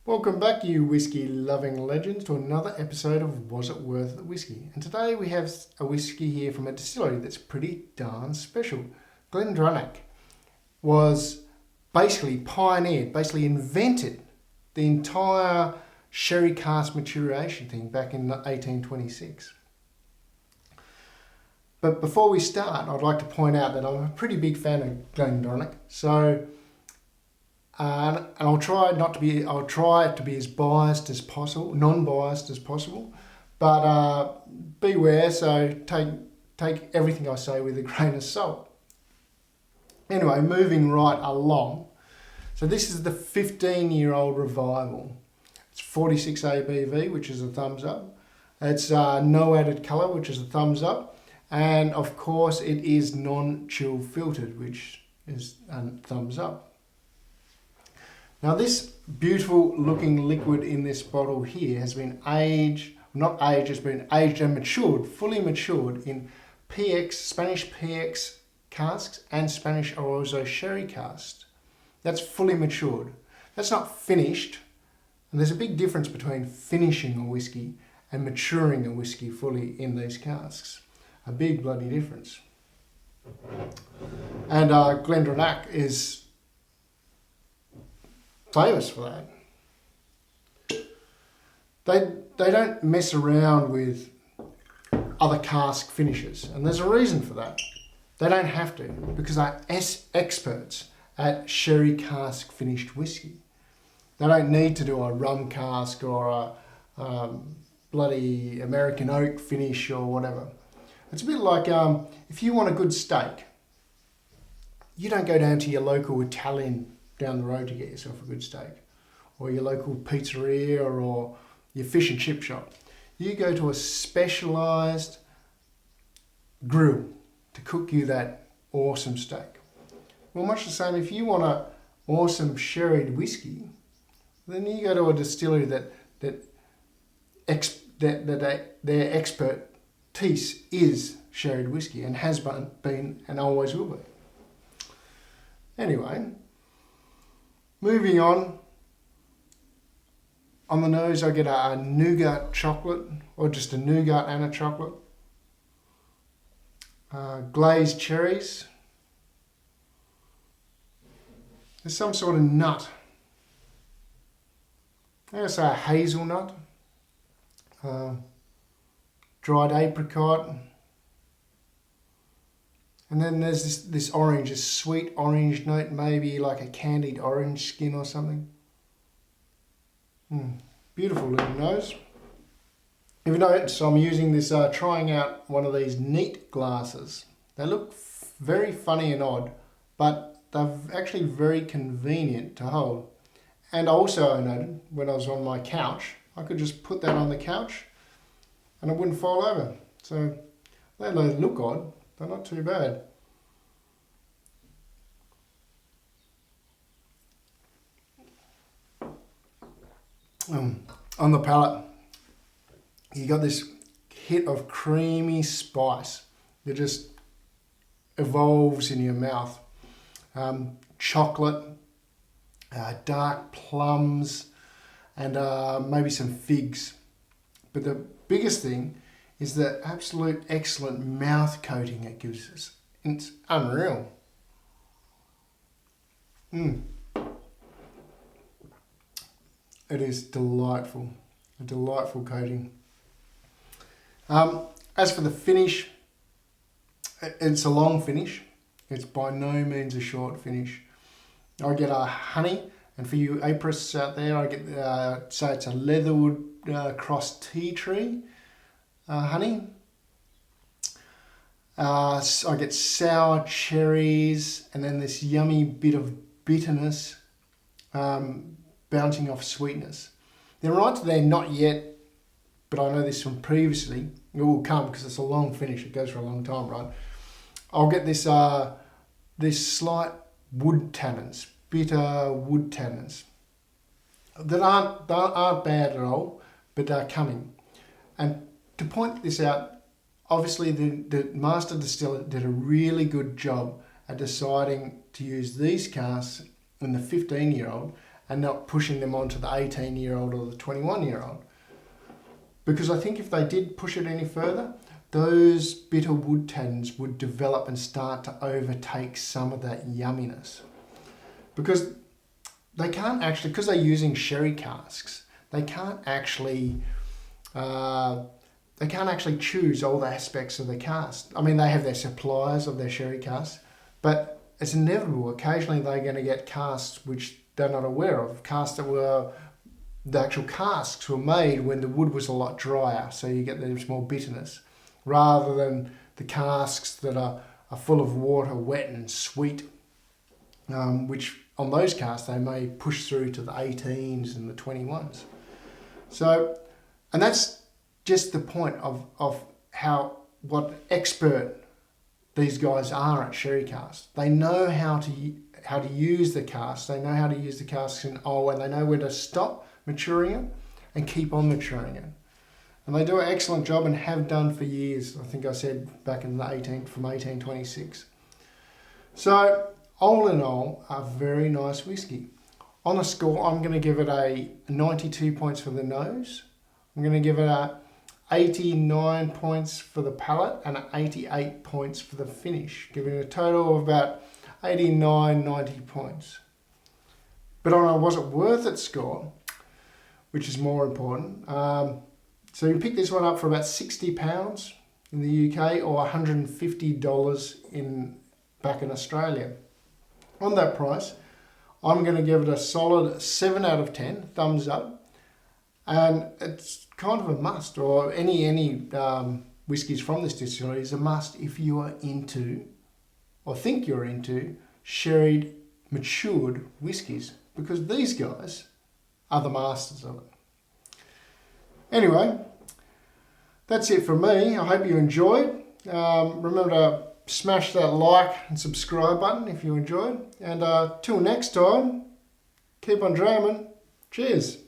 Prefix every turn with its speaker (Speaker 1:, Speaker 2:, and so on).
Speaker 1: Welcome back, you whiskey loving legends, to another episode of Was It Worth the Whiskey? And today we have a whiskey here from a distillery that's pretty darn special. Glendronach was basically pioneered, basically invented the entire sherry cask maturation thing back in 1826. But before we start, I'd like to point out that I'm a pretty big fan of Glendronach. And I'll try it to be as biased as possible, non-biased as possible, but beware. So take everything I say with a grain of salt. Anyway, moving right along. So this is the 15-year-old revival. It's 46 ABV, which is a thumbs up. It's no added colour, which is a thumbs up, and of course it is non-chill filtered, which is a thumbs up. Now this beautiful looking liquid in this bottle here has been it's been aged and matured, fully matured in PX, Spanish PX casks and Spanish Arozo sherry casks. That's fully matured. That's not finished. And there's a big difference between finishing a whiskey and maturing a whiskey fully in these casks. A big bloody difference. And Glendronach is famous for that. They don't mess around with other cask finishes, and there's a reason for that. They don't have to, because they're experts at sherry cask finished whiskey. They don't need to do a rum cask or a bloody American oak finish or whatever. It's a bit like if you want a good steak, you don't go down to your local Italian down the road to get yourself a good steak, or your local pizzeria or your fish and chip shop. You go to a specialised grill to cook you that awesome steak. Well, much the same, if you want an awesome sherried whiskey, then you go to a distillery that their expertise is sherried whiskey and has been and always will be. Anyway, moving on the nose I get a nougat chocolate, or just a nougat and a chocolate. Glazed cherries. There's some sort of nut. I'm going to say a hazelnut. Dried apricot. And then there's this orange, a sweet orange note, maybe like a candied orange skin or something. Beautiful little nose. If you notice, I'm using this, trying out one of these neat glasses. They look very funny and odd, but they're actually very convenient to hold. And also I noted, when I was on my couch, I could just put that on the couch and it wouldn't fall over. So they look odd, they're not too bad. On the palate, you got this hit of creamy spice that just evolves in your mouth. Chocolate, dark plums, and maybe some figs. But the biggest thing is the absolute excellent mouth coating it gives us. It's unreal. It is delightful, a delightful coating. As for the finish, it's a long finish. It's by no means a short finish. I get a honey, and for you aperists out there, I get, say it's a leatherwood cross tea tree honey. I get sour cherries, and then this yummy bit of bitterness bouncing off sweetness. Then right to there, not yet, but I know this from previously, it will come because it's a long finish, it goes for a long time, right? I'll get this this slight wood tannins, bitter wood tannins that aren't bad at all, but they're coming. And to point this out, obviously the master distiller did a really good job at deciding to use these casks in the 15-year-old and not pushing them onto the 18-year-old or the 21-year-old. Because I think if they did push it any further, those bitter wood tannins would develop and start to overtake some of that yumminess. Because they can't actually, because they're using sherry casks, they can't actually choose all the aspects of the cask. I mean, they have their suppliers of their sherry casks, but it's inevitable. Occasionally they're going to get casks which they're not aware of, casks that were, the actual casks were made when the wood was a lot drier, so you get this more bitterness, rather than the casks that are full of water, wet and sweet, which on those casks they may push through to the 18s and the 21s. So, and that's just the point of what expert these guys are at sherry casks. They know how to use the casks. They know how to use the casks and they know when to stop maturing it and keep on maturing it. And they do an excellent job and have done for years. I think I said back in the from 1826. So all in all, a very nice whiskey. On a score, I'm going to give it a 92 points for the nose. I'm going to give it a 89 points for the palate and 88 points for the finish, giving a total of about 89, 90 points. But on a was it worth it score, which is more important, so you pick this one up for about £60 in the UK or $150 back in Australia. On that price, I'm going to give it a solid 7 out of 10, thumbs up. And it's kind of a must, or any whiskies from this distillery is a must if you are into, or think you're into, sherried, matured whiskies, because these guys are the masters of it. Anyway, that's it from me. I hope you enjoyed. Remember to smash that like and subscribe button if you enjoyed. And till next time, keep on dreaming. Cheers.